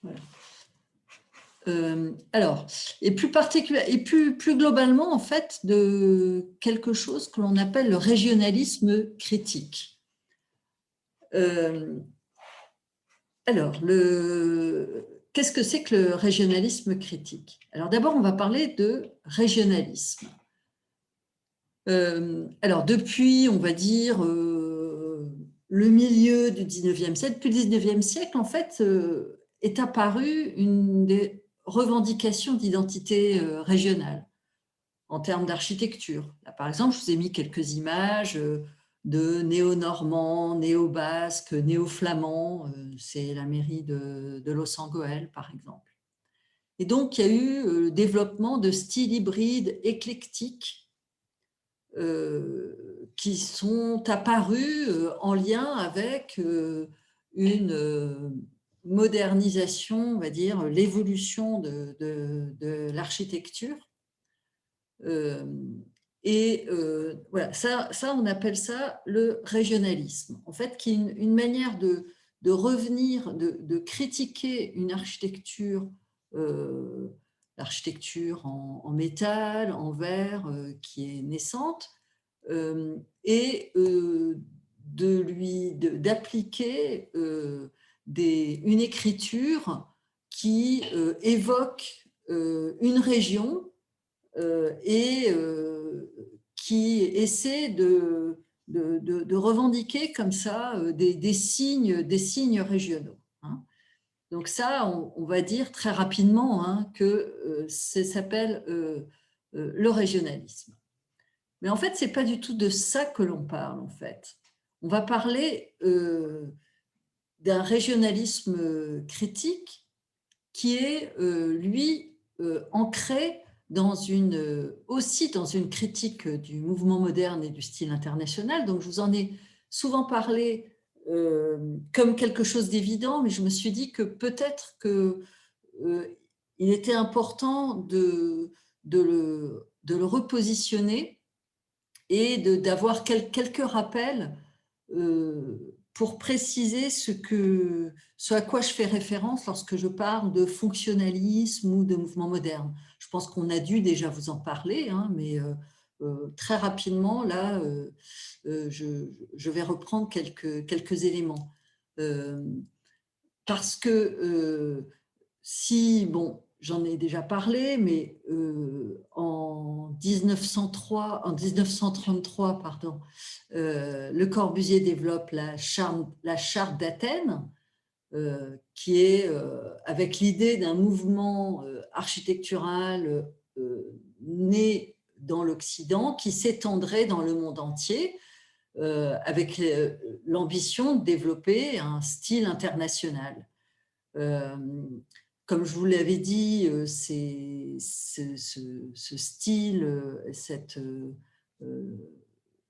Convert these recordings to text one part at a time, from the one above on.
Voilà. Alors, et plus globalement, en fait, de quelque chose que l'on appelle le régionalisme critique. Alors, qu'est-ce que c'est que le régionalisme critique? Alors, d'abord, on va parler de régionalisme. Alors, depuis, on va dire, le milieu du 19e siècle, depuis le 19e siècle, en fait, est apparue une des revendications d'identité régionale en termes d'architecture. Là, par exemple, je vous ai mis quelques images de néo-normands, néo-basques, néo-flamands. C'est la mairie de Los-Angeles, par exemple. Et donc, il y a eu le développement de styles hybrides éclectiques qui sont apparus en lien avec une modernisation, on va dire, l'évolution de l'architecture. Voilà, ça, on appelle ça le régionalisme. En fait, qui est une manière de revenir, de critiquer une architecture, l'architecture en métal, en verre, qui est naissante, et d'appliquer une écriture qui évoque une région et qui essaie de revendiquer comme ça des signes régionaux. Hein. Donc ça, on va dire très rapidement hein, que ça s'appelle le régionalisme. Mais en fait, ce n'est pas du tout de ça que l'on parle, en fait. On va parler d'un régionalisme critique qui est, lui, ancré aussi dans une critique du mouvement moderne et du style international. Donc, je vous en ai souvent parlé comme quelque chose d'évident, mais je me suis dit que peut-être qu'il était important de le repositionner et d'avoir quelques rappels pour préciser ce à quoi je fais référence lorsque je parle de fonctionnalisme ou de mouvement moderne. Je pense qu'on a dû déjà vous en parler, hein, mais très rapidement, là, je vais reprendre quelques éléments. Parce que bon, j'en ai déjà parlé, mais en 1933, pardon, Le Corbusier développe la charte d'Athènes, qui est avec l'idée d'un mouvement architectural né dans l'Occident qui s'étendrait dans le monde entier, avec l'ambition de développer un style international. Comme je vous l'avais dit, ce style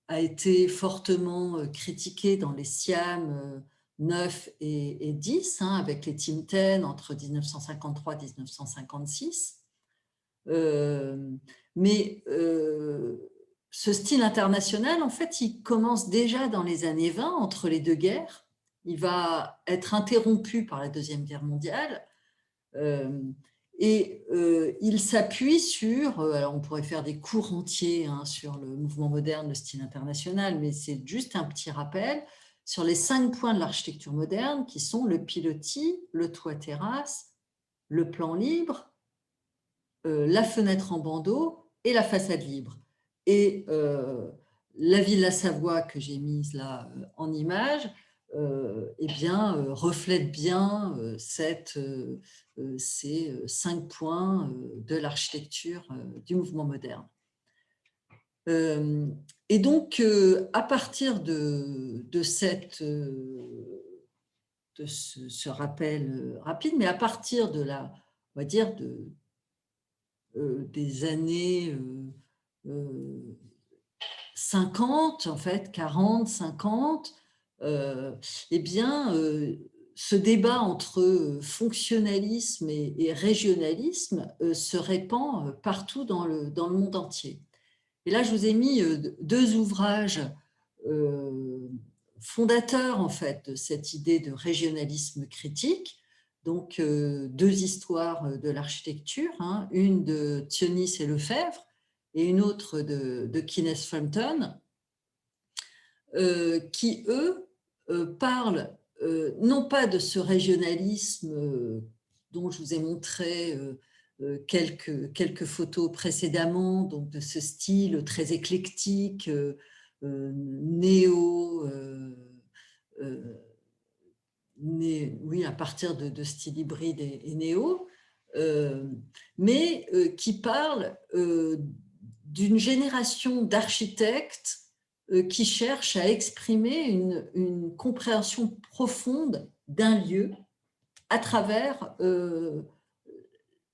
a été fortement critiqué dans les Siam 9 et 10, hein, avec les Tim Ten entre 1953 et 1956. Mais ce style international, en fait, il commence déjà dans les années 20, entre les deux guerres. Il va être interrompu par la Deuxième Guerre mondiale. Il s'appuie sur, alors on pourrait faire des cours entiers hein, sur le mouvement moderne, le style international, mais c'est juste un petit rappel sur les 5 points de l'architecture moderne qui sont le pilotis, le toit-terrasse, le plan libre, la fenêtre en bandeau et la façade libre. Et la Villa Savoie que j'ai mise là en image, eh bien, reflète bien ces 5 points de l'architecture du mouvement moderne. Et donc, à partir de ce rappel rapide, mais à partir de on va dire, des années 50, en fait, 40, 50, eh bien, ce débat entre fonctionnalisme et régionalisme se répand partout dans le monde entier. Et là, je vous ai mis 2 ouvrages fondateurs, en fait, de cette idée de régionalisme critique. donc deux histoires de l'architecture, hein, une de Thionis et Lefebvre et une autre de Kenneth Frampton, qui, eux, parlent non pas de ce régionalisme dont je vous ai montré quelques photos précédemment, donc de ce style très éclectique, néo, oui, à partir de style hybride et néo, mais qui parle d'une génération d'architectes qui cherchent à exprimer une compréhension profonde d'un lieu à travers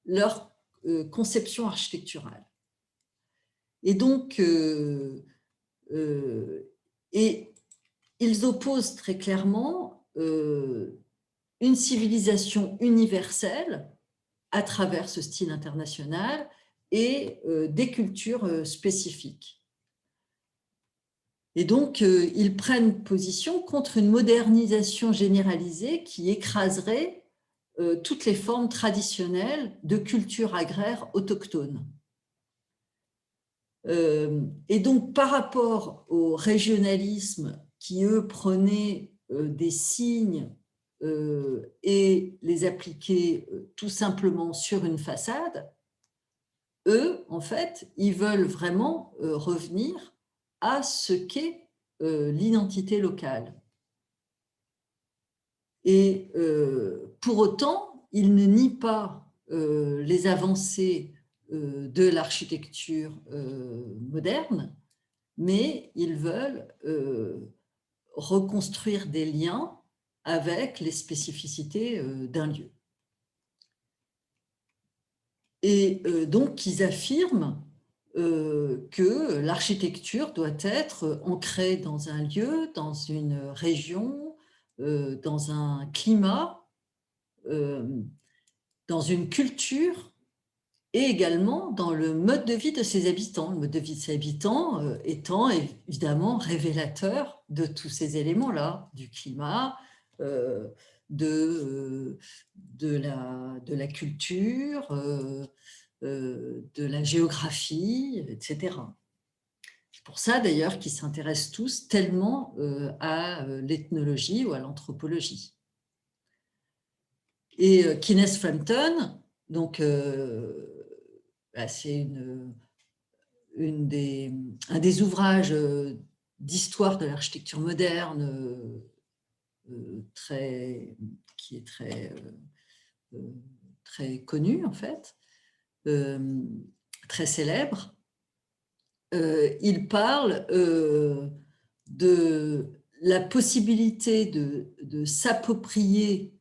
leur conception architecturale. Et donc, et ils opposent très clairement une civilisation universelle à travers ce style international et des cultures spécifiques. Et donc, ils prennent position contre une modernisation généralisée qui écraserait toutes les formes traditionnelles de culture agraire autochtone. Et donc, par rapport au régionalisme qui, eux, prenaient des signes et les appliquaient tout simplement sur une façade, eux, en fait, ils veulent vraiment revenir à ce qu'est l'identité locale. Et pour autant, ils ne nient pas les avancées de l'architecture moderne, mais ils veulent reconstruire des liens avec les spécificités d'un lieu. Et donc, ils affirment que l'architecture doit être ancrée dans un lieu, dans une région, dans un climat, dans une culture, et également dans le mode de vie de ses habitants. Le mode de vie de ses habitants étant évidemment révélateur de tous ces éléments-là, du climat, de la culture, de la géographie, etc. C'est pour ça d'ailleurs qu'ils s'intéressent tous tellement à l'ethnologie ou à l'anthropologie. Et Kenneth Frampton, donc c'est un des ouvrages d'histoire de l'architecture moderne qui est très connu en fait, très célèbre. Il parle de la possibilité de s'approprier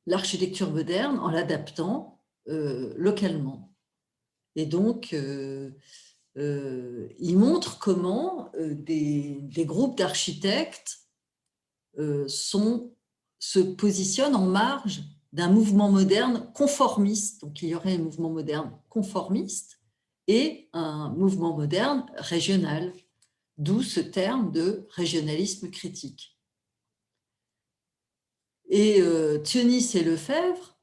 l'architecture moderne en l'adaptant localement. Et donc, il montre comment des groupes d'architectes se positionnent en marge d'un mouvement moderne conformiste. Donc, il y aurait un mouvement moderne conformiste et un mouvement moderne régional, d'où ce terme de régionalisme critique. Et Thionis et Lefebvre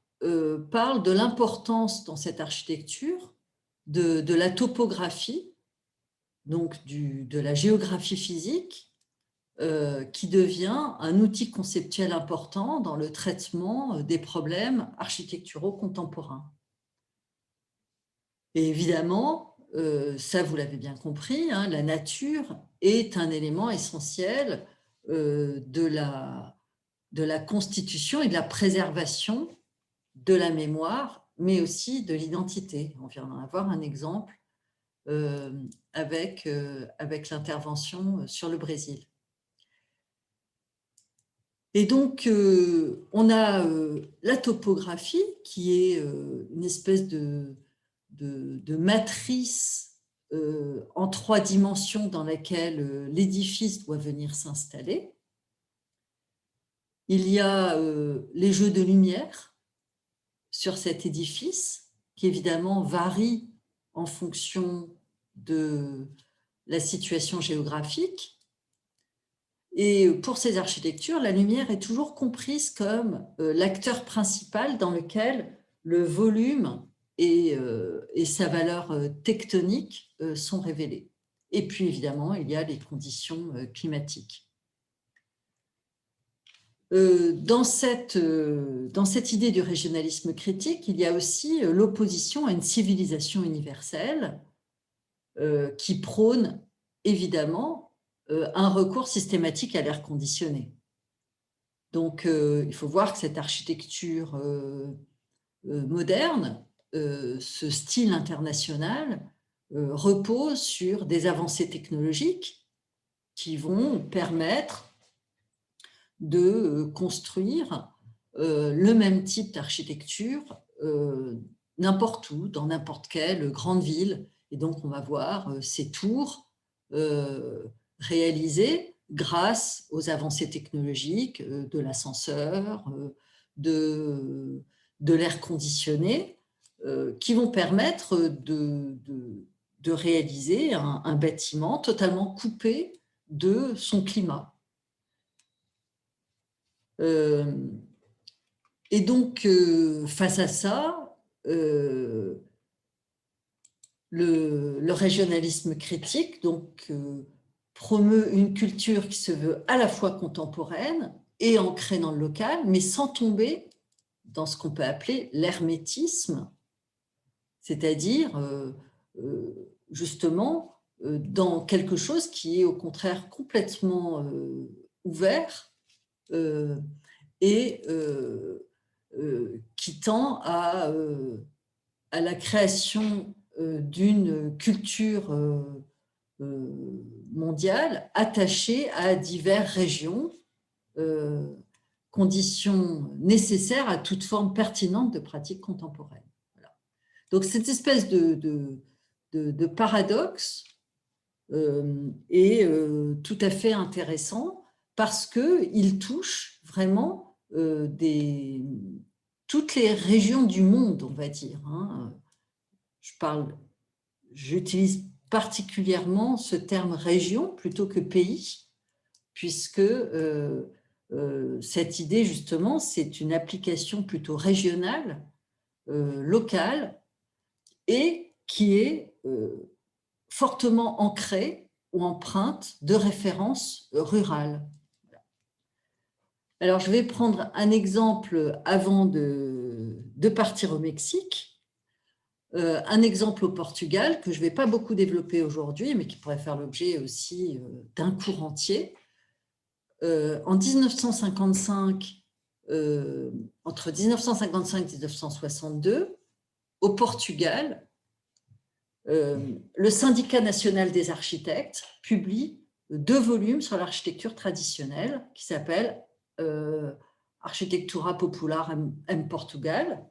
parlent de l'importance dans cette architecture de la topographie, donc de la géographie physique, qui devient un outil conceptuel important dans le traitement des problèmes architecturaux contemporains. Et évidemment, ça vous l'avez bien compris, hein, la nature est un élément essentiel de la constitution et de la préservation de la mémoire, mais aussi de l'identité. On vient d'en avoir un exemple avec l'intervention sur le Brésil. Et donc, on a la topographie qui est une espèce de matrice en 3 dimensions dans laquelle l'édifice doit venir s'installer. Il y a les jeux de lumière sur cet édifice qui évidemment varie en fonction de la situation géographique. Et pour ces architectures, la lumière est toujours comprise comme l'acteur principal dans lequel le volume et sa valeur tectonique sont révélés. Et puis, évidemment, il y a les conditions climatiques. Dans cette idée du régionalisme critique, il y a aussi l'opposition à une civilisation universelle qui prône, évidemment, un recours systématique à l'air conditionné. Donc, il faut voir que cette architecture moderne, ce style international, repose sur des avancées technologiques qui vont permettre de construire le même type d'architecture n'importe où, dans n'importe quelle grande ville. Et donc, on va voir ces tours réalisées grâce aux avancées technologiques de l'ascenseur, de l'air conditionné, qui vont permettre de réaliser un bâtiment totalement coupé de son climat. Et donc, face à ça, le régionalisme critique donc, promeut une culture qui se veut à la fois contemporaine et ancrée dans le local, mais sans tomber dans ce qu'on peut appeler l'hermétisme, c'est-à-dire justement dans quelque chose qui est au contraire complètement ouvert et qui tend à la création d'une culture mondiale attachée à diverses régions, conditions nécessaires à toute forme pertinente de pratique contemporaine. Voilà. Donc cette espèce de paradoxe est tout à fait intéressant parce qu'il touche vraiment toutes les régions du monde, on va dire. J'utilise particulièrement ce terme région plutôt que pays, puisque cette idée, justement, c'est une application plutôt régionale, locale, et qui est fortement ancrée ou empreinte de références rurales. Alors, je vais prendre un exemple avant de partir au Mexique. Un exemple au Portugal que je ne vais pas beaucoup développer aujourd'hui, mais qui pourrait faire l'objet aussi d'un cours entier. En 1955, entre 1955 et 1962, au Portugal, le Syndicat national des architectes publie 2 volumes sur l'architecture traditionnelle qui s'appelle Architectura Popular em Portugal,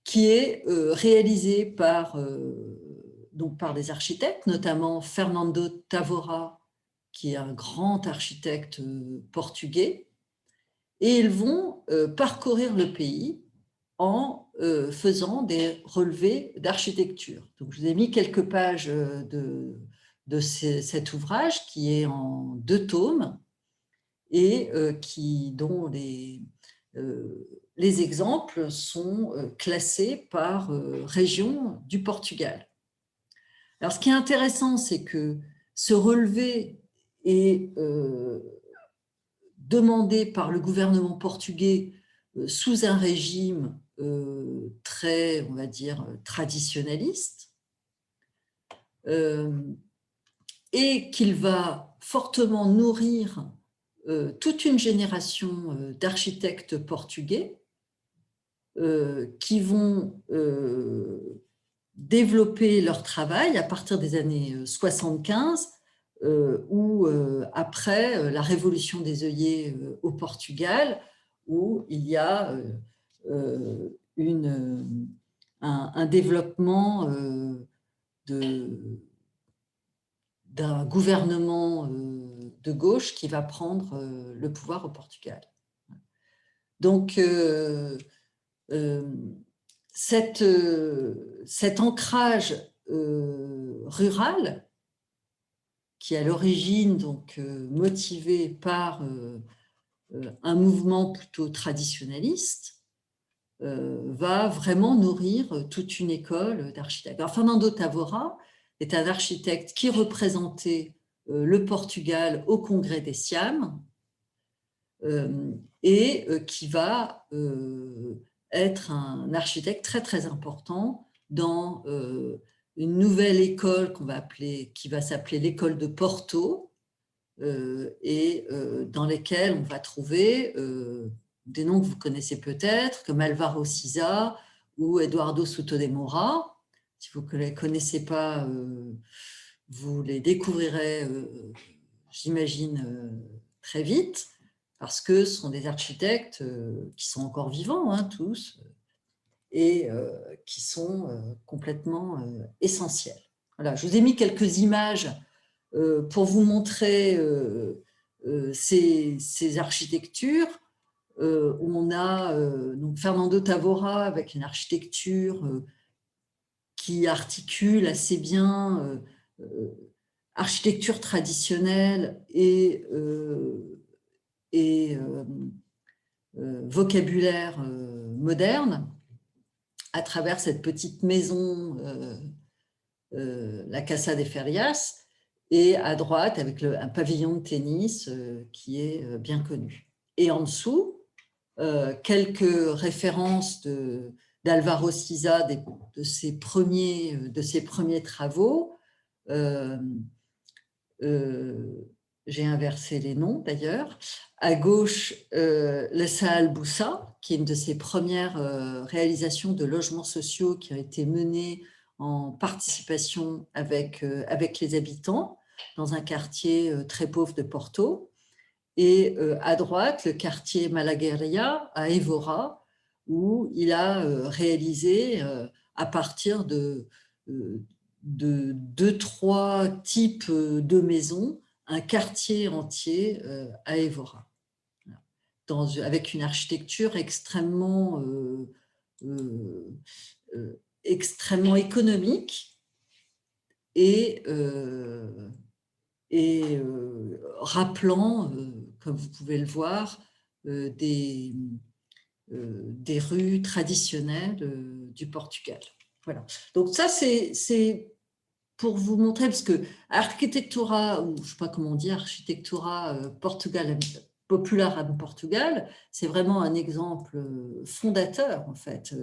qui est réalisé par des architectes, notamment Fernando Tavora, qui est un grand architecte portugais, et ils vont parcourir le pays en faisant des relevés d'architecture. Donc, je vous ai mis quelques pages de cet ouvrage qui est en 2 tomes et dont les exemples sont classés par région du Portugal. Alors, ce qui est intéressant, c'est que ce relevé est demandé par le gouvernement portugais sous un régime très, on va dire, traditionnaliste, et qu'il va fortement nourrir toute une génération d'architectes portugais qui vont développer leur travail à partir des années 75 ou après la révolution des œillets au Portugal, où il y a un développement d'un gouvernement de gauche qui va prendre le pouvoir au Portugal. Donc, cet ancrage rural qui est à l'origine donc motivé par un mouvement plutôt traditionnaliste, va vraiment nourrir toute une école d'architectes. Alors, Fernando Tavora est un architecte qui représentait le Portugal au Congrès des Siam et qui va être un architecte très très important dans une nouvelle école qui va s'appeler l'école de Porto, et dans lesquelles on va trouver des noms que vous connaissez peut-être, comme Álvaro Siza ou Eduardo Souto de Moura. Si vous ne les connaissez pas, vous les découvrirez, j'imagine, très vite, parce que ce sont des architectes qui sont encore vivants, hein, tous, et qui sont complètement essentiels. Voilà, je vous ai mis quelques images pour vous montrer ces architectures, où on a donc Fernando Tavora avec une architecture qui articule assez bien architecture traditionnelle et vocabulaire moderne, à travers cette petite maison, la Casa de Ferias, et à droite avec un pavillon de tennis qui est bien connu. Et en dessous, quelques références d'Álvaro Siza, de ses premiers travaux. J'ai inversé les noms d'ailleurs. À gauche, le Sahal Boussa, qui est une de ses premières réalisations de logements sociaux qui a été menée en participation avec les habitants dans un quartier très pauvre de Porto. Et à droite, le quartier Malagueria à Évora, où il a réalisé à partir de 2-3 types de maisons un quartier entier à Évora, avec une architecture extrêmement économique et rappelant, comme vous pouvez le voir, des rues traditionnelles du Portugal. Voilà. Donc ça, c'est pour vous montrer, parce que Arquitectura, ou je ne sais pas comment on dit, Arquitectura Portugal, Popular en Portugal, c'est vraiment un exemple fondateur, en fait,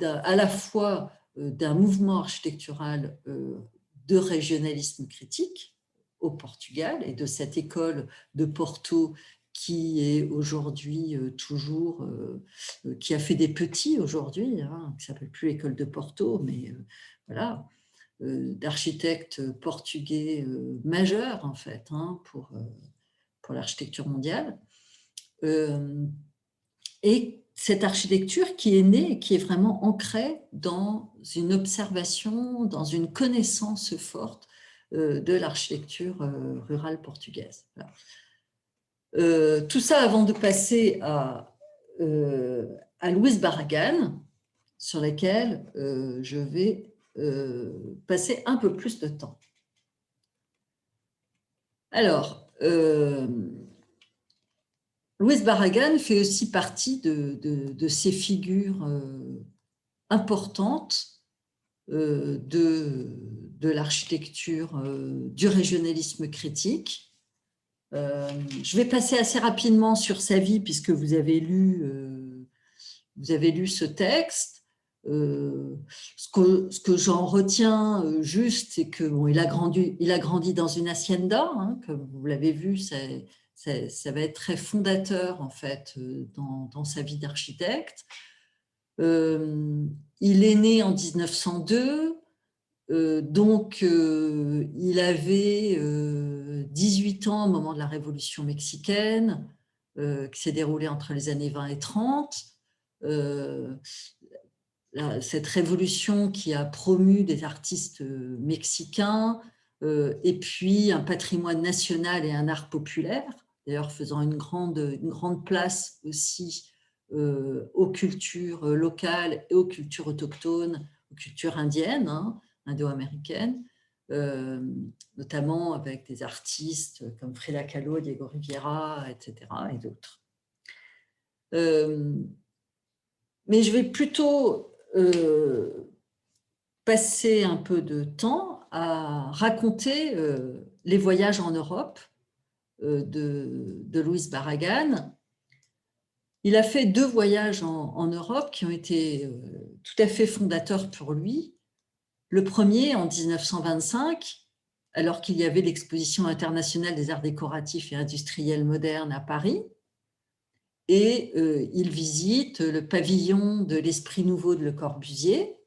à la fois d'un mouvement architectural de régionalisme critique au Portugal et de cette école de Porto qui est aujourd'hui toujours, qui a fait des petits aujourd'hui, hein, qui ne s'appelle plus l'école de Porto, mais voilà, d'architectes portugais majeurs en fait, hein, pour l'architecture mondiale. Et cette architecture qui est née, qui est vraiment ancrée dans une observation, dans une connaissance forte de l'architecture rurale portugaise. Voilà. Tout ça avant de passer à Luís Barragan, sur laquelle je vais passer un peu plus de temps. Alors, Luís Barragan fait aussi partie de ces figures importantes de l'architecture du régionalisme critique. Je vais passer assez rapidement sur sa vie puisque vous avez lu ce texte. Ce que j'en retiens juste, c'est que il a grandi dans une hacienda, hein, comme vous l'avez vu, ça va être très fondateur en fait dans sa vie d'architecte. Il est né en 1902, donc il avait 18 ans au moment de la Révolution mexicaine, qui s'est déroulée entre les années 20 et 30. Cette révolution qui a promu des artistes mexicains et puis un patrimoine national et un art populaire, d'ailleurs faisant une grande place aussi aux cultures locales et aux cultures autochtones, aux cultures indiennes, hein, indo-américaines. notamment avec des artistes comme Frida Kahlo, Diego Rivera, etc., et d'autres. Mais je vais plutôt passer un peu de temps à raconter les voyages en Europe de Luis Barragán. Il a fait 2 voyages en Europe qui ont été tout à fait fondateurs pour lui. Le premier en 1925, alors qu'il y avait l'Exposition internationale des arts décoratifs et industriels modernes à Paris, et il visite le pavillon de l'Esprit Nouveau de Le Corbusier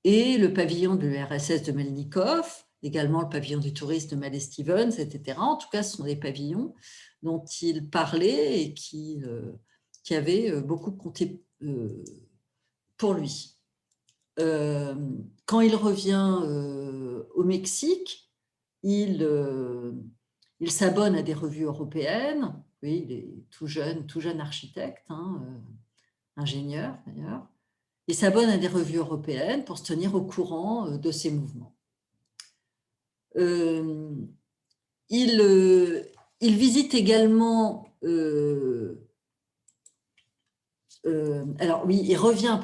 et le pavillon de l'URSS de Melnikov, également le pavillon du tourisme de Mallet Stevens, etc. En tout cas, ce sont des pavillons dont il parlait et qui avaient beaucoup compté pour lui. Quand il revient au Mexique, il s'abonne à des revues européennes. Oui, il est tout jeune architecte, hein, ingénieur d'ailleurs. Il s'abonne à des revues européennes pour se tenir au courant de ces mouvements. Il visite également... alors oui, il revient,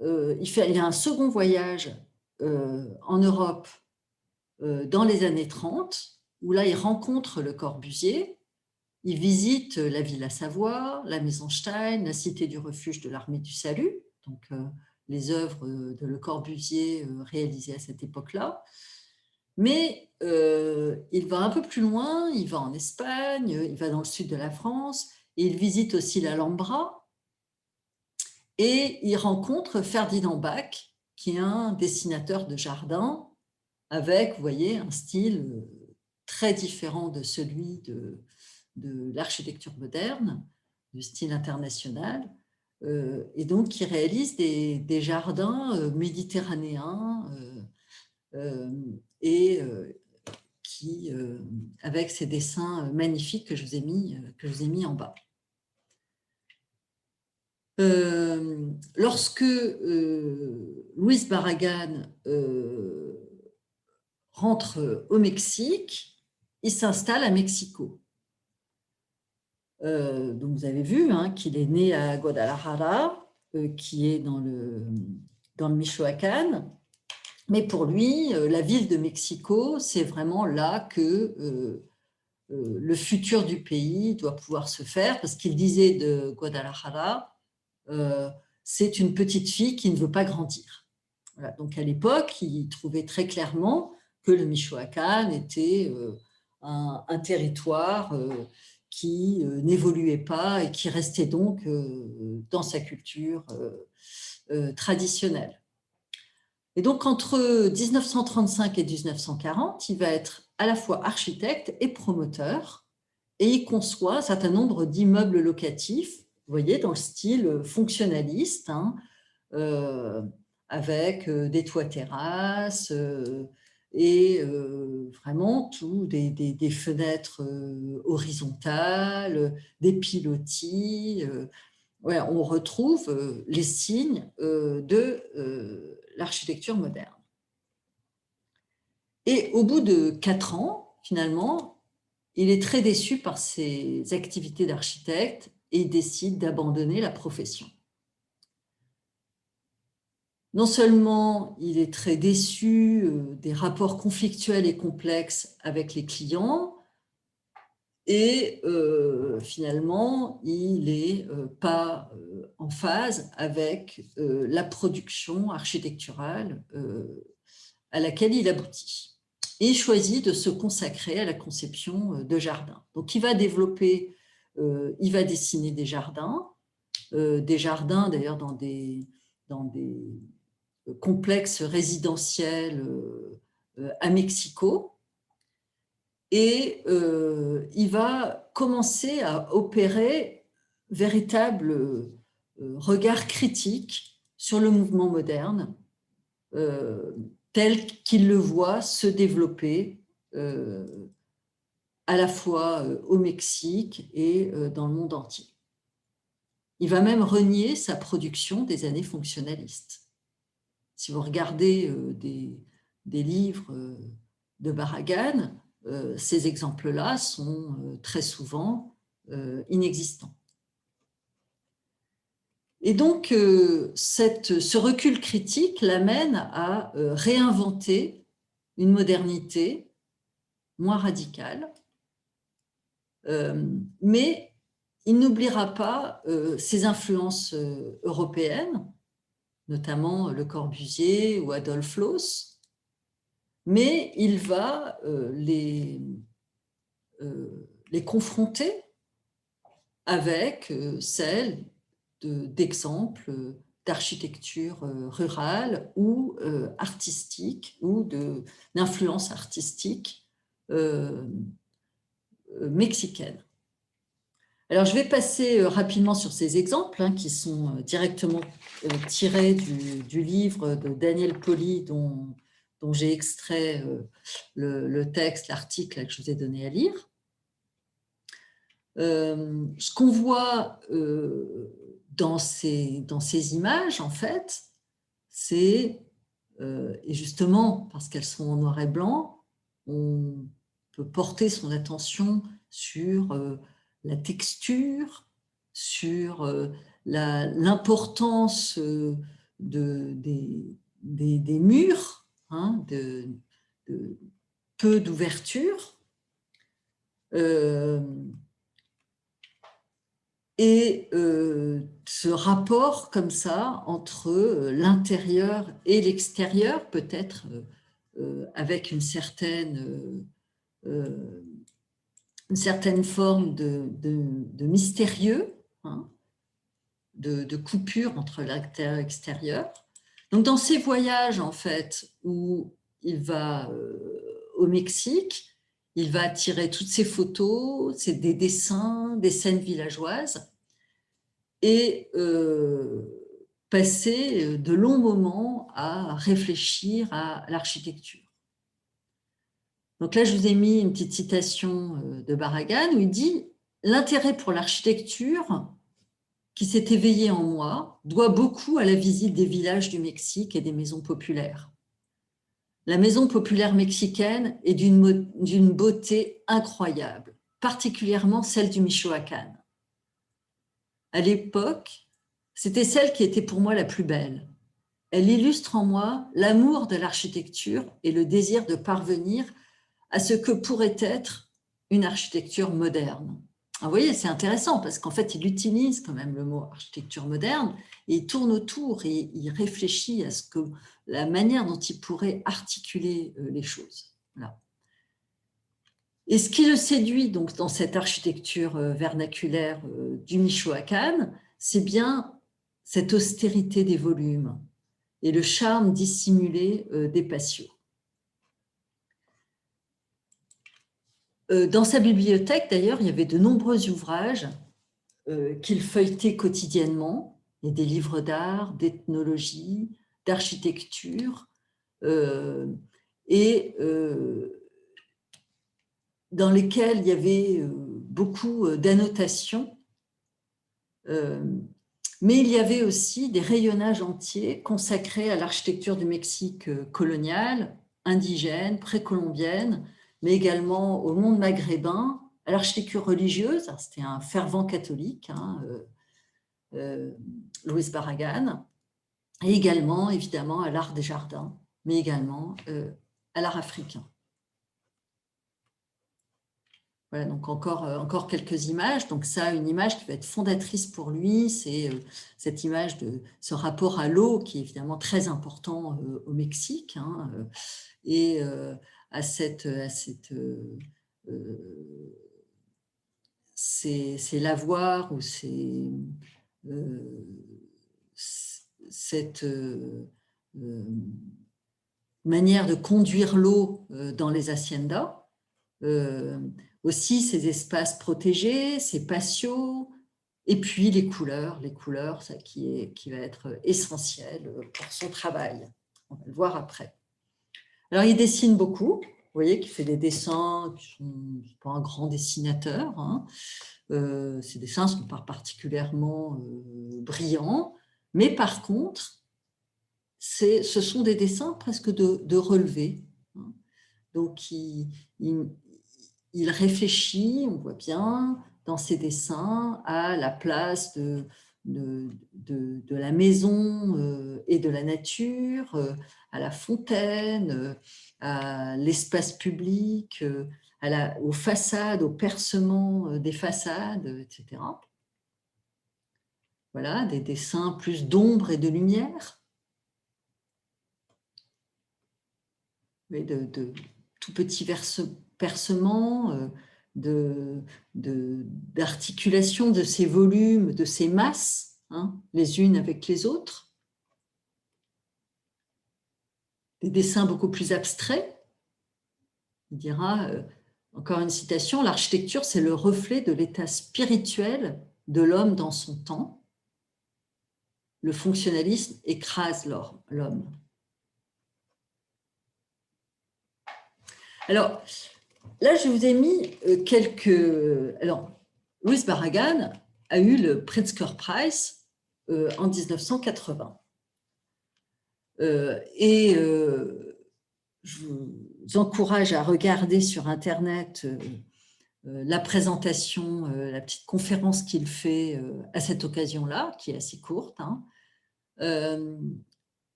il a un second voyage en Europe dans les années 30, où là, il rencontre Le Corbusier. Il visite la Villa Savoie, la Maison Stein, la Cité du Refuge de l'Armée du Salut, donc les œuvres de Le Corbusier réalisées à cette époque-là. Mais il va un peu plus loin, il va en Espagne, il va dans le sud de la France, et il visite aussi l'Alhambra, et il rencontre Ferdinand Bach, qui est un dessinateur de jardin, avec, vous voyez, un style très différent de celui de l'architecture moderne, du style international, et donc qui réalise des jardins méditerranéens et qui, avec ces dessins magnifiques que je vous ai mis en bas. Lorsque Luis Barragán rentre au Mexique, il s'installe à Mexico. Donc vous avez vu qu'il est né à Guadalajara, qui est dans le Michoacán. Mais pour lui, la ville de Mexico, c'est vraiment là que le futur du pays doit pouvoir se faire, parce qu'il disait de Guadalajara, c'est une petite fille qui ne veut pas grandir. Voilà. Donc à l'époque, il trouvait très clairement que le Michoacán était un territoire qui n'évoluait pas et qui restait donc dans sa culture traditionnelle. Et donc, entre 1935 et 1940, il va être à la fois architecte et promoteur, et il conçoit un certain nombre d'immeubles locatifs, vous voyez, dans le style fonctionnaliste, avec des toits-terrasses et vraiment tout, des fenêtres horizontales, des pilotis. Ouais, on retrouve les signes de l'architecture moderne. Et au bout de 4 ans, finalement, il est très déçu par ses activités d'architecte et il décide d'abandonner la profession. Non seulement il est très déçu des rapports conflictuels et complexes avec les clients, et finalement, il n'est pas en phase avec la production architecturale à laquelle il aboutit. Et il choisit de se consacrer à la conception de jardins. Donc, il va développer, il va dessiner des jardins d'ailleurs dans des complexes résidentiels à Mexico. Et il va commencer à opérer véritable regard critique sur le mouvement moderne, tel qu'il le voit se développer à la fois au Mexique et dans le monde entier. Il va même renier sa production des années fonctionnalistes. Si vous regardez des livres de Barragan, ces exemples-là sont très souvent inexistants. Et donc, ce recul critique l'amène à réinventer une modernité moins radicale, mais il n'oubliera pas ses influences européennes, notamment Le Corbusier ou Adolphe Loos, mais il va les confronter avec celles d'exemples d'architecture rurale ou artistique ou d'influence artistique mexicaine. Alors, je vais passer rapidement sur ces exemples hein, qui sont directement tirés du livre de Daniel Poli dont j'ai extrait le texte, l'article que je vous ai donné à lire. Ce qu'on voit dans ces images, en fait, c'est, et justement parce qu'elles sont en noir et blanc, on peut porter son attention sur la texture, sur l'importance des murs, hein, de peu d'ouverture, et ce rapport comme ça entre l'intérieur et l'extérieur, peut-être avec une certaine forme de mystérieux, hein, de coupure entre l'intérieur et l'extérieur. Donc dans ces voyages, en fait, où il va au Mexique, il va tirer toutes ces photos, c'est des dessins, des scènes villageoises, et passer de longs moments à réfléchir à l'architecture. Donc là, je vous ai mis une petite citation de Barragan où il dit « L'intérêt pour l'architecture qui s'est éveillé en moi doit beaucoup à la visite des villages du Mexique et des maisons populaires. La maison populaire mexicaine est d'une beauté incroyable, particulièrement celle du Michoacán. À l'époque, c'était celle qui était pour moi la plus belle. Elle illustre en moi l'amour de l'architecture et le désir de parvenir à ce que pourrait être une architecture moderne. » Alors, vous voyez, c'est intéressant parce qu'en fait, il utilise quand même le mot architecture moderne et il tourne autour et il réfléchit à la manière dont il pourrait articuler les choses. Voilà. Et ce qui le séduit donc dans cette architecture vernaculaire du Michoacán, c'est bien cette austérité des volumes et le charme dissimulé des patios. Dans sa bibliothèque, d'ailleurs, il y avait de nombreux ouvrages qu'il feuilletait quotidiennement, et des livres d'art, d'ethnologie, d'architecture, et dans lesquels il y avait beaucoup d'annotations, mais il y avait aussi des rayonnages entiers consacrés à l'architecture du Mexique coloniale, indigène, précolombienne, mais également au monde maghrébin, à l'architecture religieuse. C'était un fervent catholique, hein, Luis Barragan, et également, évidemment, à l'art des jardins, mais également à l'art africain. Voilà, donc encore quelques images. Donc ça, une image qui va être fondatrice pour lui, c'est cette image de ce rapport à l'eau qui est évidemment très important au Mexique, hein, et à ces lavoirs ou cette manière de conduire l'eau dans les haciendas. Aussi ces espaces protégés, ces patios, et puis les couleurs, ça qui va être essentiel pour son travail. On va le voir après. Alors, il dessine beaucoup. Vous voyez qu'il fait des dessins qui sont pas un grand dessinateur. Hein. Ces dessins ne sont pas particulièrement brillants, mais par contre, ce sont des dessins presque de relevé. Donc, il réfléchit, on voit bien, dans ses dessins, à la place de la maison et de la nature, à la fontaine, à l'espace public, aux façades, au percement des façades, etc. Voilà, des dessins plus d'ombre et de lumière. De tout petits percements, d'articulation de ces volumes, de ces masses, hein, les unes avec les autres. Des dessins beaucoup plus abstraits. Il dira, encore une citation, l'architecture, c'est le reflet de l'état spirituel de l'homme dans son temps. Le fonctionnalisme écrase l'homme. Alors, là, je vous ai mis quelques... Alors, Louis Barragan a eu le Pritzker Prize en 1980. Je vous encourage à regarder sur Internet la présentation, la petite conférence qu'il fait à cette occasion-là, qui est assez courte. Hein.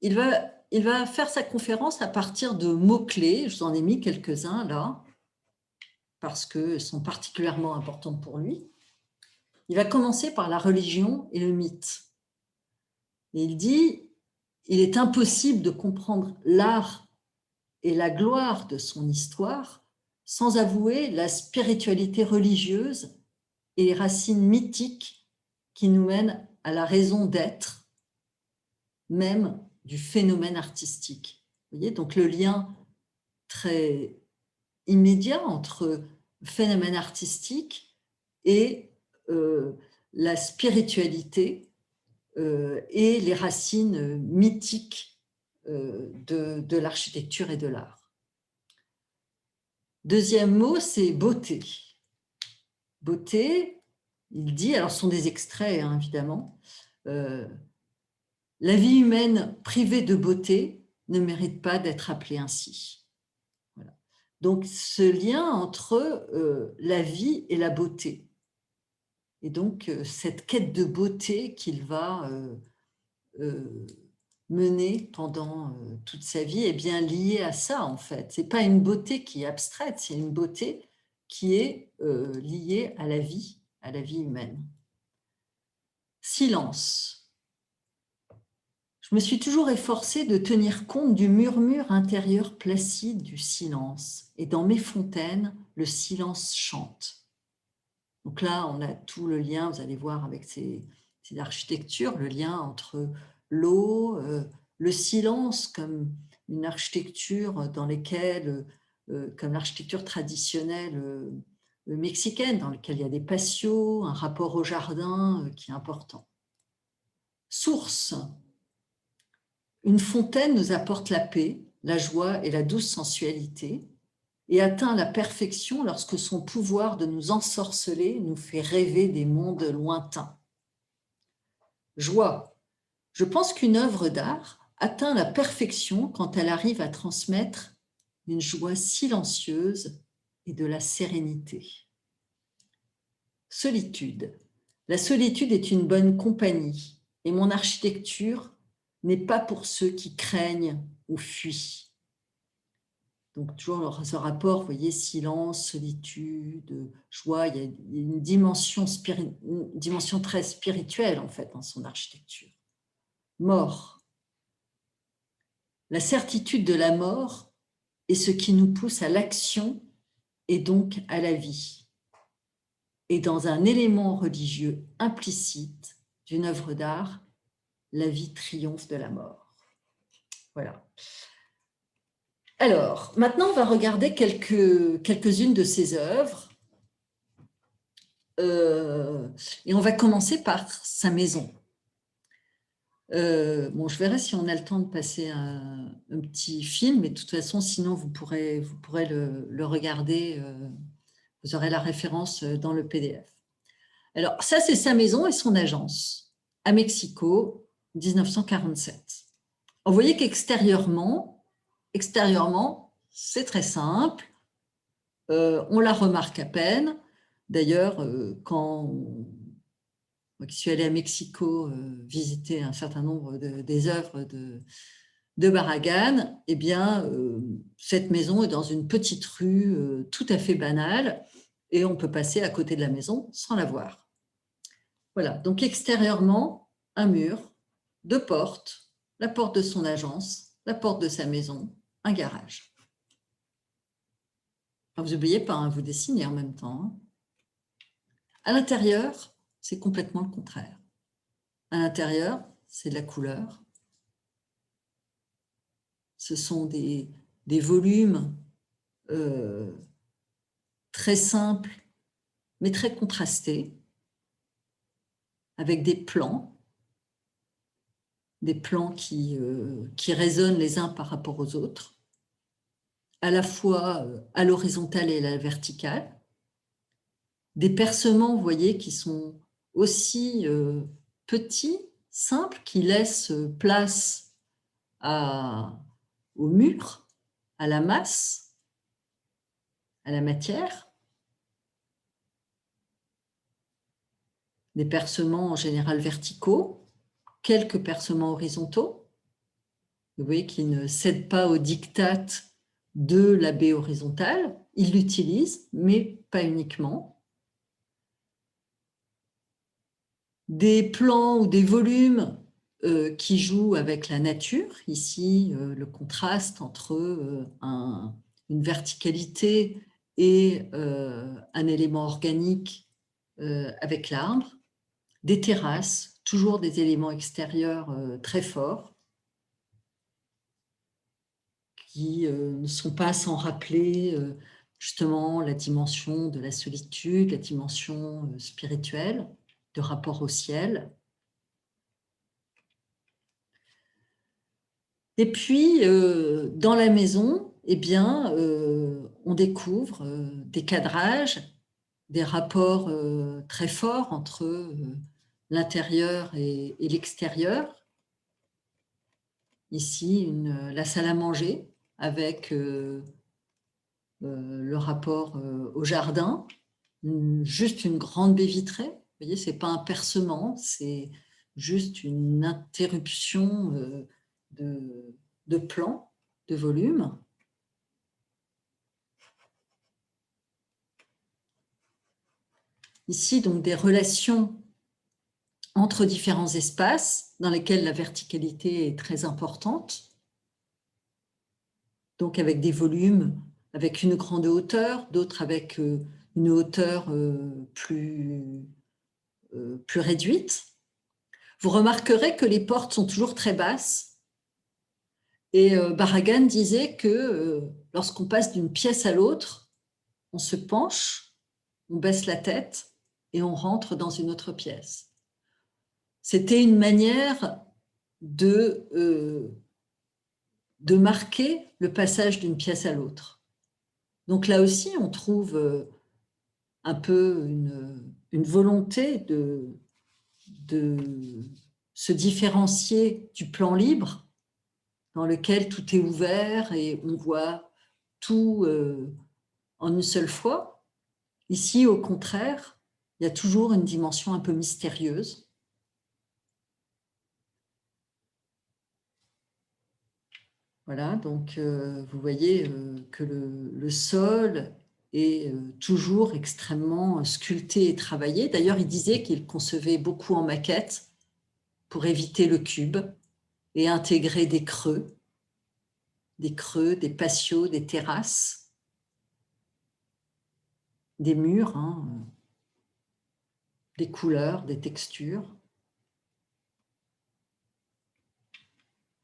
Il va faire sa conférence à partir de mots-clés. Je vous en ai mis quelques-uns là, parce qu'ils sont particulièrement importants pour lui. Il va commencer par la religion et le mythe. Et il dit, il est impossible de comprendre l'art et la gloire de son histoire sans avouer la spiritualité religieuse et les racines mythiques qui nous mènent à la raison d'être, même du phénomène artistique. Vous voyez, donc le lien très immédiat entre le phénomène artistique et la spiritualité et les racines mythiques de l'architecture et de l'art. Deuxième mot, c'est beauté. Beauté, il dit, alors ce sont des extraits hein, évidemment, la vie humaine privée de beauté ne mérite pas d'être appelée ainsi. Voilà. Donc ce lien entre la vie et la beauté. Et donc cette quête de beauté qu'il va mener pendant toute sa vie est bien liée à ça en fait. Ce n'est pas une beauté qui est abstraite, c'est une beauté qui est liée à la vie humaine. Silence. Je me suis toujours efforcée de tenir compte du murmure intérieur placide du silence. Et dans mes fontaines, le silence chante. Donc là, on a tout le lien, vous allez voir, avec ces architectures, le lien entre l'eau, le silence comme une architecture dans laquelle, comme l'architecture traditionnelle mexicaine, dans laquelle il y a des patios, un rapport au jardin qui est important. Source. Une fontaine nous apporte la paix, la joie et la douce sensualité et atteint la perfection lorsque son pouvoir de nous ensorceler nous fait rêver des mondes lointains. Joie. Je pense qu'une œuvre d'art atteint la perfection quand elle arrive à transmettre une joie silencieuse et de la sérénité. Solitude. La solitude est une bonne compagnie et mon architecture n'est pas pour ceux qui craignent ou fuient. Donc, toujours ce rapport, vous voyez, silence, solitude, joie, il y a une dimension très spirituelle, en fait, dans son architecture. Mort. La certitude de la mort est ce qui nous pousse à l'action et donc à la vie. Et dans un élément religieux implicite d'une œuvre d'art, la vie triomphe de la mort. Voilà. Alors, maintenant, on va regarder quelques-unes de ses œuvres. Et on va commencer par sa maison. Bon, je verrai si on a le temps de passer un petit film, mais de toute façon, sinon, vous pourrez le regarder. Vous aurez la référence dans le PDF. Alors, ça, c'est sa maison et son agence à Mexico, 1947. Vous voyez qu'extérieurement, c'est très simple. On la remarque à peine. D'ailleurs, quand moi qui suis allée à Mexico visiter un certain nombre des œuvres de Barragan, eh bien, cette maison est dans une petite rue tout à fait banale et on peut passer à côté de la maison sans la voir. Voilà, donc extérieurement, un mur, deux portes, la porte de son agence, la porte de sa maison, un garage. Alors, vous n'oubliez pas, hein, vous dessinez en même temps. Hein. À l'intérieur, c'est complètement le contraire. À l'intérieur, c'est de la couleur. Ce sont des volumes très simples, mais très contrastés, avec des plans qui résonnent les uns par rapport aux autres, à la fois à l'horizontale et à la verticale. Des percements, vous voyez, qui sont aussi petits, simples, qui laissent place au mur, à la masse, à la matière. Des percements en général verticaux, quelques percements horizontaux, vous voyez, qui ne cèdent pas au diktat de la baie horizontale. Ils l'utilisent, mais pas uniquement. Des plans ou des volumes qui jouent avec la nature. Ici, le contraste entre une verticalité et un élément organique avec l'arbre. Des terrasses, toujours des éléments extérieurs très forts qui ne sont pas sans rappeler justement la dimension de la solitude, la dimension spirituelle, de rapport au ciel. Et puis, dans la maison, eh bien, on découvre des cadrages, des rapports très forts entre l'intérieur et l'extérieur. Ici, la salle à manger avec le rapport au jardin, juste une grande baie vitrée. Vous voyez, ce n'est pas un percement, c'est juste une interruption de plan, de volume. Ici, donc, des relations entre différents espaces dans lesquels la verticalité est très importante. Donc, avec des volumes, avec une grande hauteur, d'autres avec une hauteur plus réduite. Vous remarquerez que les portes sont toujours très basses. Et Barragan disait que lorsqu'on passe d'une pièce à l'autre, on se penche, on baisse la tête et on rentre dans une autre pièce. C'était une manière de marquer le passage d'une pièce à l'autre. Donc là aussi, on trouve un peu une volonté de se différencier du plan libre dans lequel tout est ouvert et on voit tout en une seule fois. Ici, au contraire, il y a toujours une dimension un peu mystérieuse. Voilà, donc vous voyez que le sol est toujours extrêmement sculpté et travaillé. D'ailleurs, il disait qu'il concevait beaucoup en maquette pour éviter le cube et intégrer des creux, des patios, des terrasses, des murs, hein, des couleurs, des textures.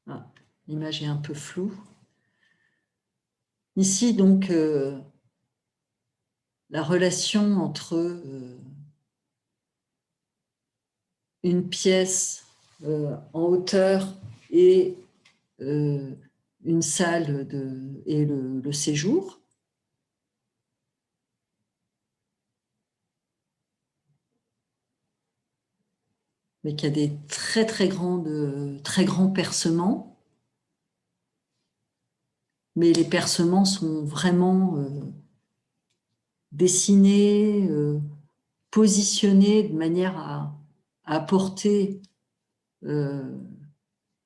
Ah, l'image est un peu floue. Ici, donc, la relation entre une pièce en hauteur et une salle et le séjour. Mais qui a des très grands percements. mais les percements sont vraiment dessinés, positionnés de manière à apporter une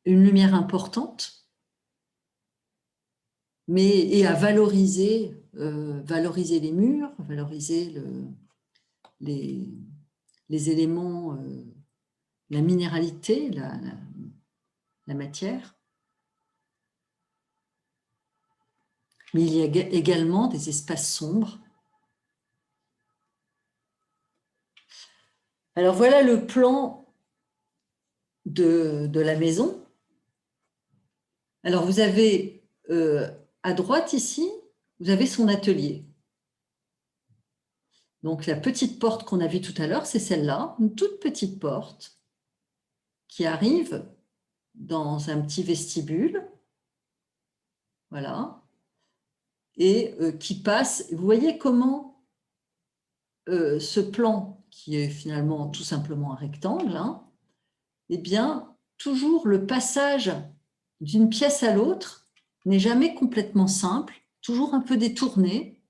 lumière importante, et à valoriser les murs, valoriser les éléments, la minéralité, la matière. Mais il y a également des espaces sombres. Alors voilà le plan de la maison. Alors vous avez à droite ici, vous avez son atelier. Donc la petite porte qu'on a vue tout à l'heure, c'est celle-là, une toute petite porte qui arrive dans un petit vestibule. Voilà. Et qui passe. Vous voyez comment ce plan, qui est finalement tout simplement un rectangle, hein, eh bien, toujours le passage d'une pièce à l'autre n'est jamais complètement simple, toujours un peu détourné,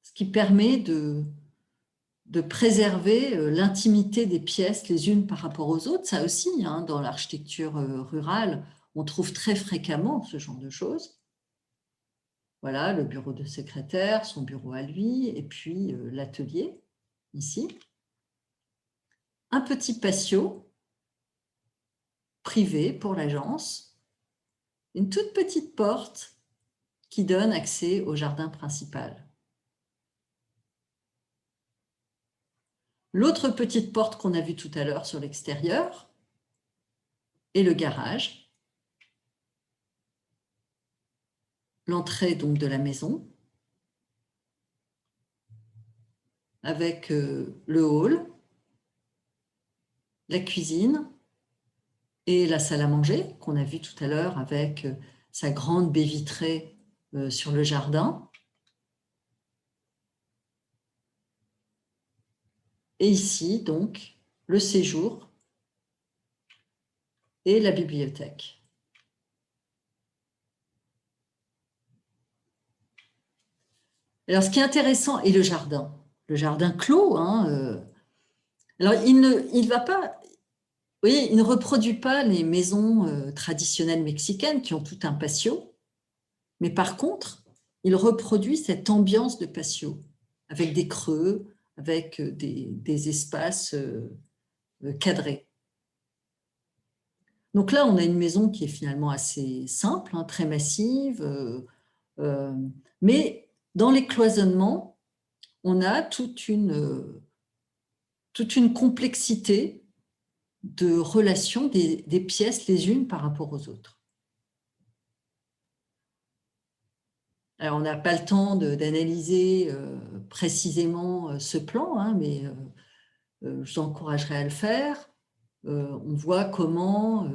ce qui permet de préserver l'intimité des pièces les unes par rapport aux autres. Ça aussi, hein, dans l'architecture rurale, on trouve très fréquemment ce genre de choses. Voilà, le bureau de secrétaire, son bureau à lui, et puis l'atelier, ici. Un petit patio privé pour l'agence, une toute petite porte qui donne accès au jardin principal. L'autre petite porte qu'on a vue tout à l'heure sur l'extérieur est le garage. L'entrée donc de la maison, avec le hall, la cuisine et la salle à manger qu'on a vue tout à l'heure avec sa grande baie vitrée sur le jardin. Et ici, donc, le séjour et la bibliothèque. Alors, ce qui est intéressant, et le jardin clos, hein, alors il va pas, vous voyez, il ne reproduit pas les maisons traditionnelles mexicaines qui ont tout un patio, mais par contre, il reproduit cette ambiance de patio, avec des creux, avec des espaces cadrés. Donc là, on a une maison qui est finalement assez simple, hein, très massive, mais dans les cloisonnements, on a toute une complexité de relations des pièces les unes par rapport aux autres. Alors, on n'a pas le temps d'analyser précisément ce plan, hein, mais je vous encouragerai à le faire. On voit comment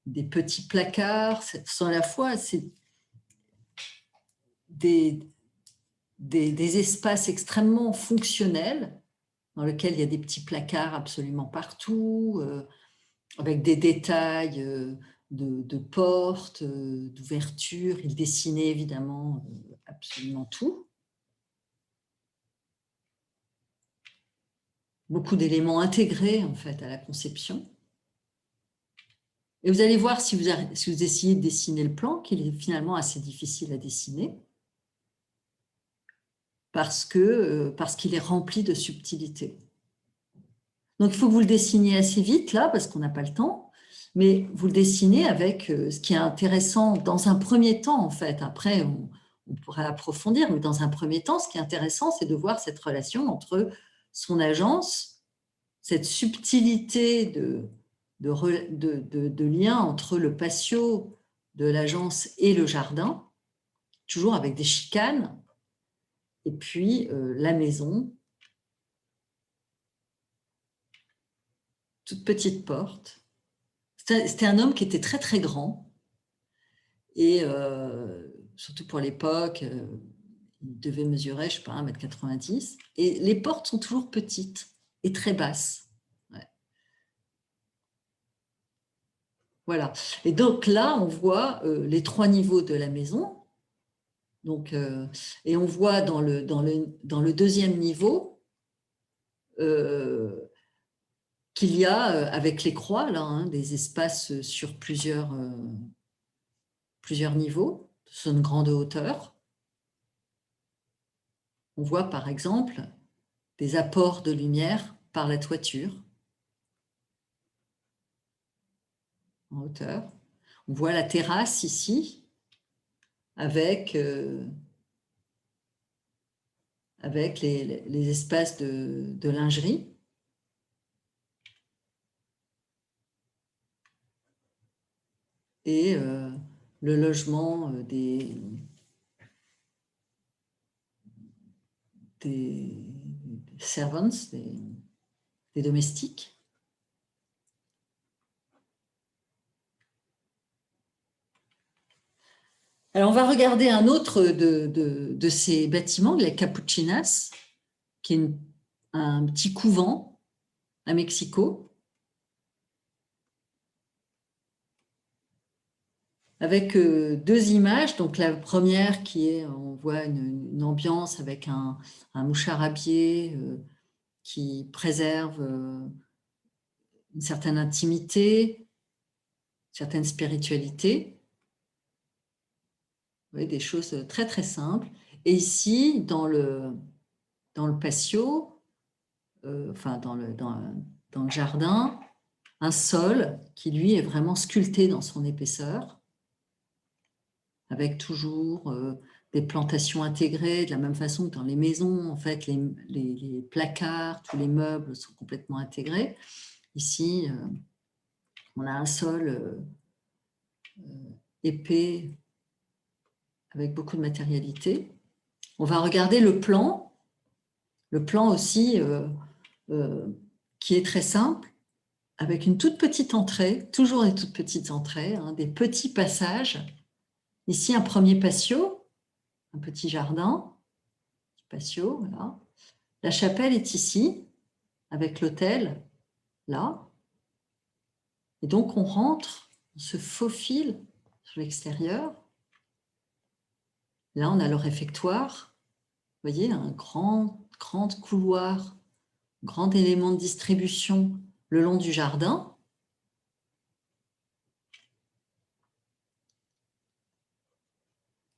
des petits placards, sont à la fois des espaces extrêmement fonctionnels dans lesquels il y a des petits placards absolument partout, avec des détails de portes, d'ouvertures. Il dessinait évidemment absolument tout. Beaucoup d'éléments intégrés en fait à la conception. Et vous allez voir si vous essayez de dessiner le plan qu'il est finalement assez difficile à dessiner parce qu'il est rempli de subtilités. Donc, il faut que vous le dessiniez assez vite, là, parce qu'on n'a pas le temps, mais vous le dessinez avec ce qui est intéressant dans un premier temps, en fait. Après, on pourrait approfondir, mais dans un premier temps, ce qui est intéressant, c'est de voir cette relation entre son agence, cette subtilité de lien entre le patio de l'agence et le jardin, toujours avec des chicanes, et puis la maison, toute petite porte. C'était un homme qui était très, très grand, et surtout pour l'époque, il devait mesurer, je ne sais pas, 1,90 m, et les portes sont toujours petites et très basses. Ouais. Voilà. Et donc là, on voit les 3 niveaux de la maison. Donc, et on voit dans le deuxième niveau qu'il y a, avec les croix, là, hein, des espaces sur plusieurs niveaux, sur une grande hauteur. On voit par exemple des apports de lumière par la toiture en hauteur. On voit la terrasse ici avec les espaces de lingerie. Et le logement des servants, des domestiques. Alors, on va regarder un autre de ces bâtiments, les Capuchinas, qui est un petit couvent à Mexico, avec 2 images. Donc, la première qui est, on voit une ambiance avec un mouchard à pied qui préserve une certaine intimité, une certaine spiritualité. Oui, des choses très, très simples. Et ici, dans le patio, enfin dans le jardin, un sol qui, lui, est vraiment sculpté dans son épaisseur, avec toujours des plantations intégrées, de la même façon que dans les maisons, en fait, les placards, tous les meubles sont complètement intégrés. Ici, on a un sol épais, avec beaucoup de matérialité. On va regarder le plan aussi qui est très simple, avec une toute petite entrée, toujours des toutes petites entrées, hein, des petits passages. Ici, un premier patio, un petit jardin, petit patio, voilà. La chapelle est ici, avec l'autel, là. Et donc, on rentre, on se faufile sur l'extérieur. Là, on a le réfectoire. Vous voyez, un grand couloir, grand élément de distribution le long du jardin.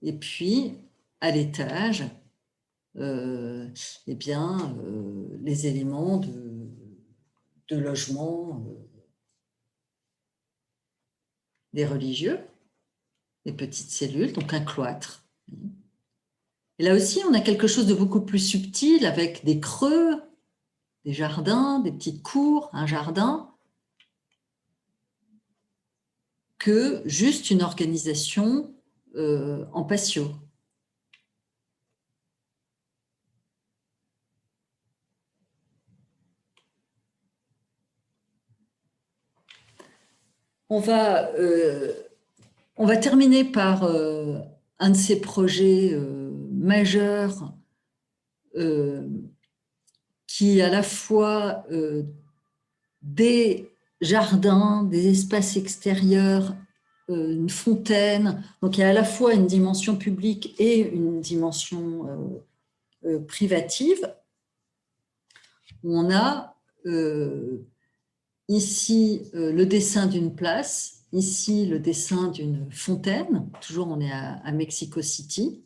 Et puis, à l'étage, eh bien, les éléments de logement des religieux, des petites cellules, donc un cloître. Et là aussi, on a quelque chose de beaucoup plus subtil, avec des creux, des jardins, des petites cours, un jardin, que juste une organisation en patio. On va terminer par un de ces projets majeurs qui, à la fois des jardins, des espaces extérieurs, une fontaine, donc il y a à la fois une dimension publique et une dimension privative, où on a ici le dessin d'une place, ici le dessin d'une fontaine, toujours on est à Mexico City.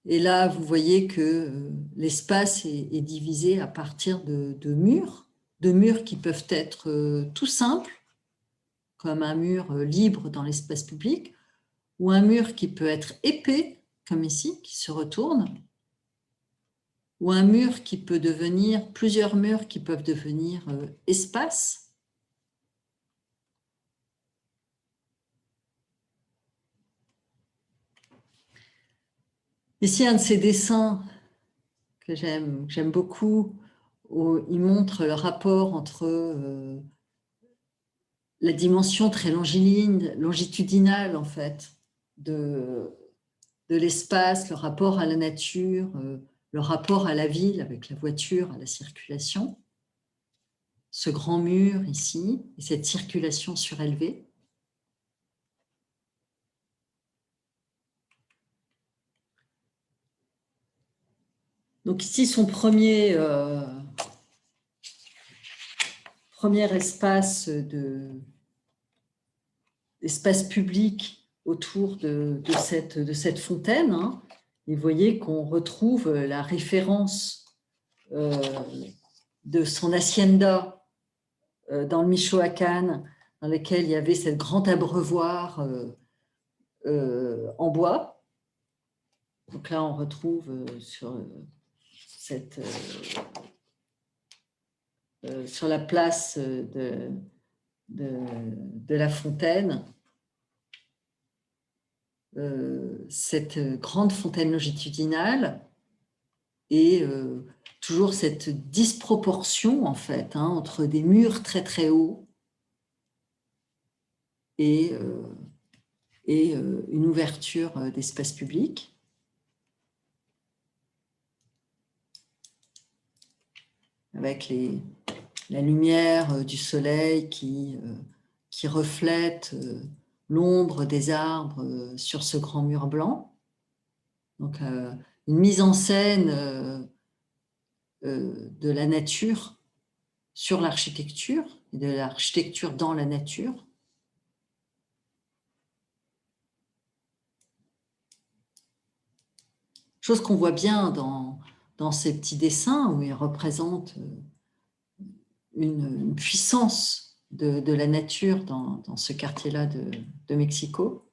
Et là, vous voyez que l'espace est divisé à partir de murs qui peuvent être tout simples, comme un mur libre dans l'espace public, ou un mur qui peut être épais, comme ici, qui se retourne, ou un mur qui peut devenir, plusieurs murs qui peuvent devenir espace. Ici, un de ces dessins que j'aime beaucoup, où il montre le rapport entre la dimension très longitudinale, en fait, de l'espace, le rapport à la nature, le rapport à la ville avec la voiture, à la circulation. ce grand mur ici, et cette circulation surélevée. Donc ici, son premier espace public autour de cette fontaine. Hein. Et vous voyez qu'on retrouve la référence de son hacienda dans le Michoacán, dans lequel il y avait ce grand abreuvoir en bois. Donc là, on retrouve sur la place de la fontaine cette grande fontaine longitudinale et toujours cette disproportion en fait entre des murs très très hauts et une ouverture d'espace public. Avec la lumière du soleil qui reflète l'ombre des arbres sur ce grand mur blanc. Donc, une mise en scène de la nature sur l'architecture et de l'architecture dans la nature. Chose qu'on voit bien dans ces petits dessins où ils représentent une puissance de la nature dans ce quartier-là de Mexico.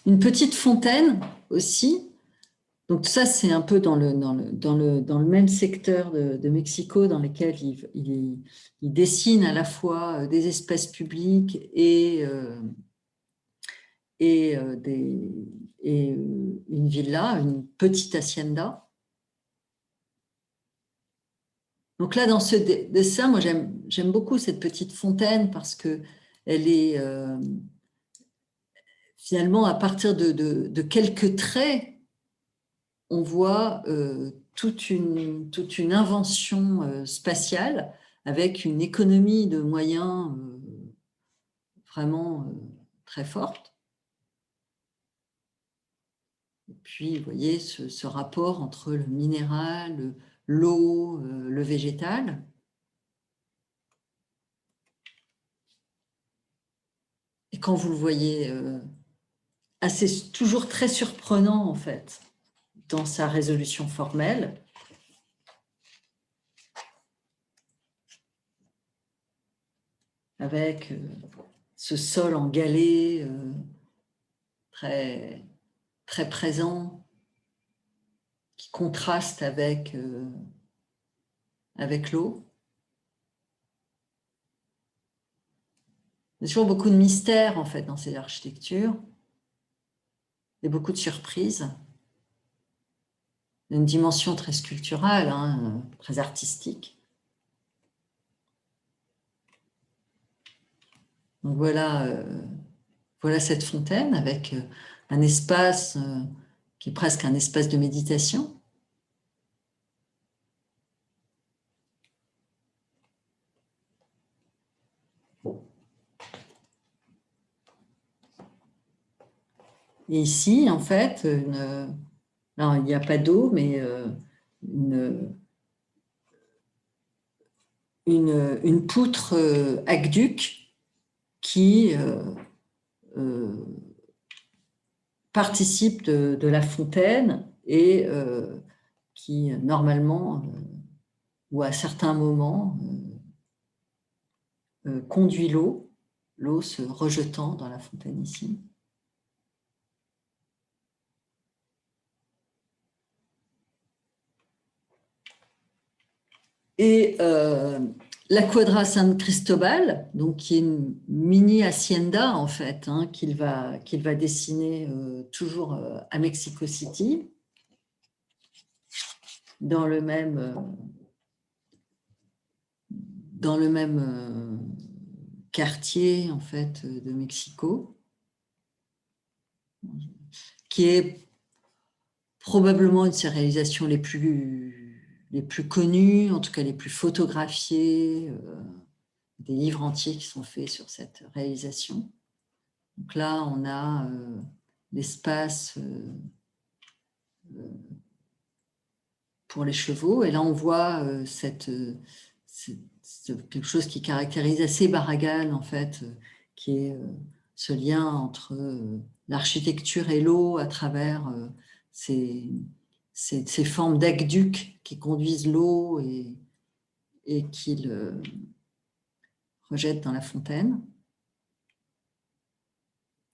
Une petite fontaine aussi. Donc ça, c'est un peu dans le même secteur de Mexico dans lequel il dessine à la fois des espaces publics et une villa, une petite hacienda. Donc là, dans ce dessin, moi, j'aime beaucoup cette petite fontaine parce qu'elle est finalement, à partir de quelques traits, on voit toute une invention spatiale avec une économie de moyens vraiment très forte. Et puis, vous voyez ce rapport entre le minéral, l'eau, le végétal. Et quand vous le voyez, c'est toujours très surprenant en fait, dans sa résolution formelle. Avec ce sol en galets très, très présent, qui contraste avec l'eau. Il y a toujours beaucoup de mystère en fait dans ces architectures et beaucoup de surprises. Une dimension très sculpturale, très artistique. Donc voilà cette fontaine avec un espace qui est presque un espace de méditation. Et ici, en fait, alors, il n'y a pas d'eau, mais une poutre aqueduc qui participe de la fontaine et qui, normalement, ou à certains moments, conduit l'eau se rejetant dans la fontaine ici. Et la Cuadra San Cristobal, donc qui est une mini hacienda en fait, qu'il va dessiner toujours à Mexico City, dans le même quartier en fait de Mexico, qui est probablement une de ses réalisations les plus connues, en tout cas les plus photographiées, des livres entiers qui sont faits sur cette réalisation. Donc là, on a l'espace pour les chevaux, et là on voit quelque chose qui caractérise assez Barragan, en fait, qui est ce lien entre l'architecture et l'eau à travers ces formes d'aqueducs qui conduisent l'eau et qui le rejettent dans la fontaine.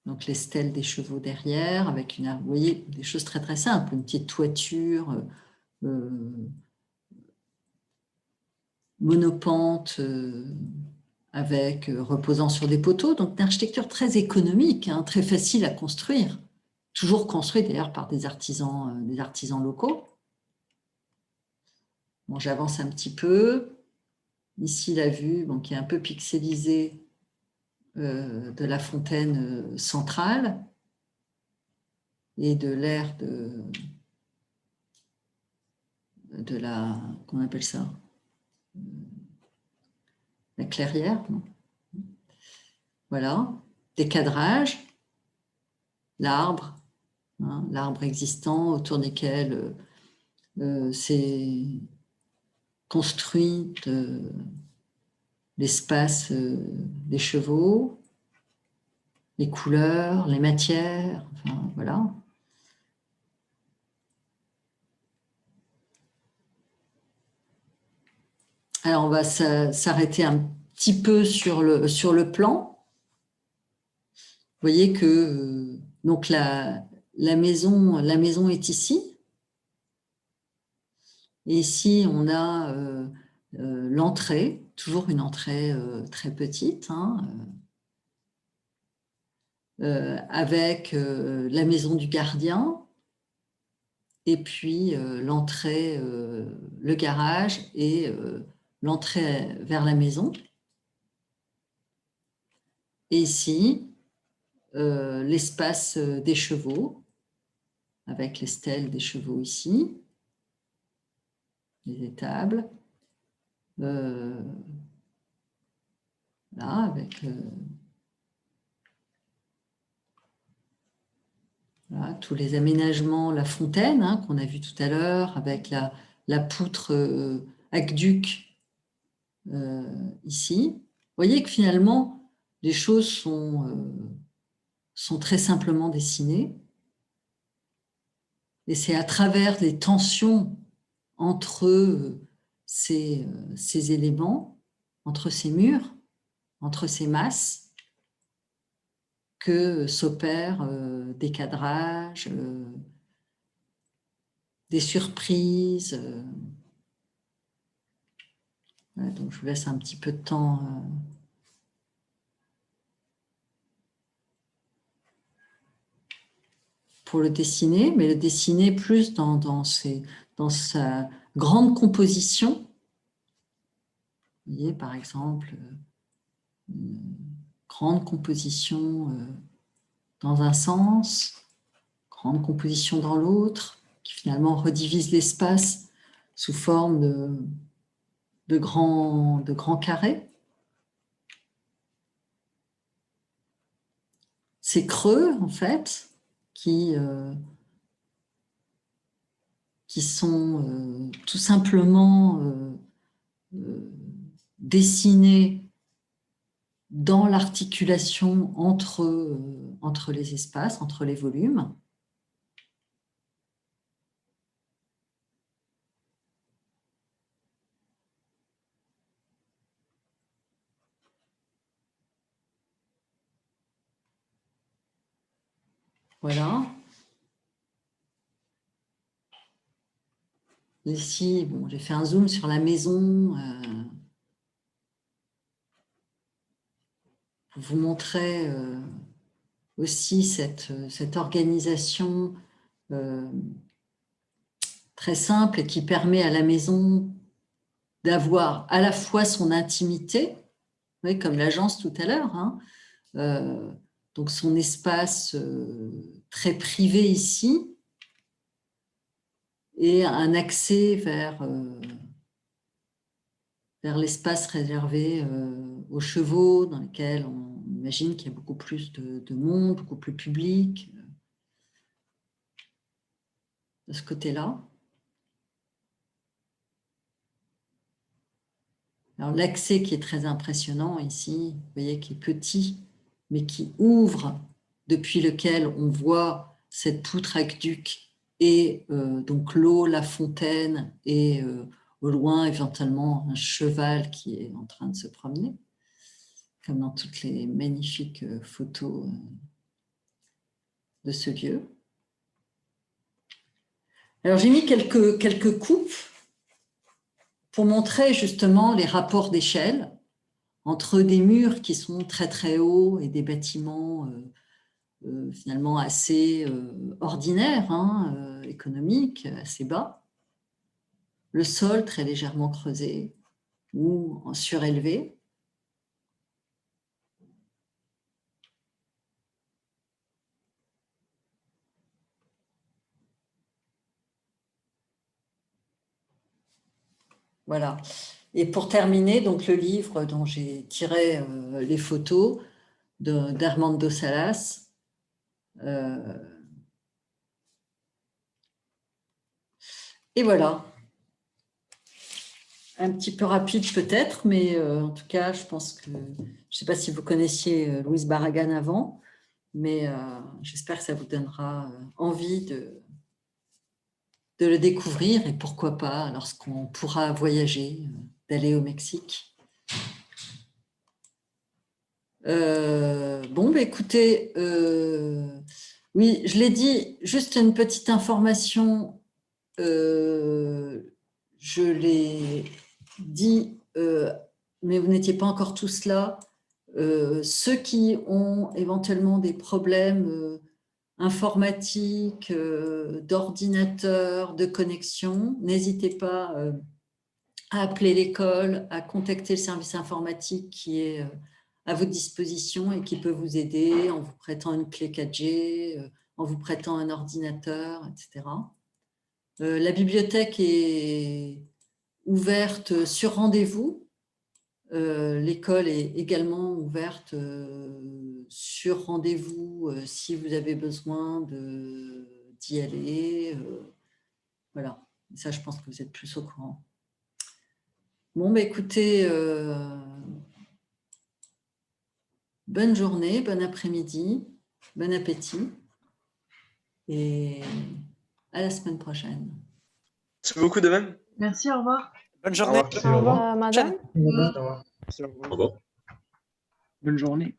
Donc les stèles des chevaux derrière, avec vous voyez, des choses très très simples, une petite toiture monopente avec reposant sur des poteaux, donc une architecture très économique, hein, très facile à construire, toujours construite d'ailleurs par des artisans locaux. Bon, j'avance un petit peu. Ici, la vue, bon, qui est un peu pixelisée de la fontaine centrale et de l'aire de la, qu'on appelle ça, la clairière. Non, voilà, des cadrages, l'arbre, hein, l'arbre existant autour desquels c'est construit l'espace des chevaux, les couleurs, les matières, enfin voilà. Alors on va s'arrêter un petit peu sur le plan. Vous voyez que donc la maison est ici. Et ici, on a l'entrée, toujours une entrée très petite, hein, avec la maison du gardien, et puis l'entrée, le garage et l'entrée vers la maison. Et ici, l'espace des chevaux, avec les stèles des chevaux ici, les étables. Là, avec voilà, tous les aménagements, la fontaine, hein, qu'on a vu tout à l'heure, avec la poutre aqueduc ici. Vous voyez que finalement, les choses sont très simplement dessinées. Et c'est à travers les tensions entre ces éléments, entre ces murs, entre ces masses, que s'opèrent des cadrages, des surprises. Voilà, donc je vous laisse un petit peu de temps pour le dessiner, mais le dessiner plus dans sa grande composition. Vous voyez, par exemple, une grande composition dans un sens, grande composition dans l'autre, qui finalement redivise l'espace sous forme de grands carrés. Ces creux, en fait, qui sont tout simplement dessinés dans l'articulation entre les espaces, entre les volumes. Voilà. Ici, bon, j'ai fait un zoom sur la maison pour vous montrer aussi cette organisation très simple et qui permet à la maison d'avoir à la fois son intimité, oui, comme l'agence tout à l'heure, hein, donc son espace très privé ici, et un accès vers l'espace réservé aux chevaux, dans lequel on imagine qu'il y a beaucoup plus de monde, beaucoup plus public, de ce côté-là. Alors l'accès qui est très impressionnant ici, vous voyez, qui est petit, mais qui ouvre, depuis lequel on voit cette poutre aqueduc et donc l'eau, la fontaine et au loin éventuellement un cheval qui est en train de se promener, comme dans toutes les magnifiques photos de ce lieu. Alors j'ai mis quelques coupes pour montrer justement les rapports d'échelle entre des murs qui sont très très hauts et des bâtiments finalement assez ordinaires, hein, économiques, assez bas. Le sol très légèrement creusé ou en surélevé. Voilà. Et pour terminer, donc le livre dont j'ai tiré les photos d'Armando Salas. Et voilà. Un petit peu rapide peut-être, mais en tout cas, je pense que, je ne sais pas si vous connaissiez Louise Barragan avant, mais j'espère que ça vous donnera envie de le découvrir et pourquoi pas, lorsqu'on pourra voyager, d'aller au Mexique. Bon, bah, écoutez, oui, je l'ai dit, juste une petite information, je l'ai dit, mais vous n'étiez pas encore tous là. Ceux qui ont éventuellement des problèmes informatiques, d'ordinateur, de connexion, n'hésitez pas à appeler l'école, à contacter le service informatique qui est à votre disposition et qui peut vous aider en vous prêtant une clé 4G, en vous prêtant un ordinateur, etc. La bibliothèque est ouverte sur rendez-vous. L'école est également ouverte sur rendez-vous si vous avez besoin d'y aller. Voilà, ça je pense que vous êtes plus au courant. Bon, bah, écoutez, bonne journée, bon après-midi, bon appétit et à la semaine prochaine. Merci beaucoup de même. Merci, au revoir. Bonne journée. Au revoir. Madame. Au revoir. Au revoir. Bonne journée.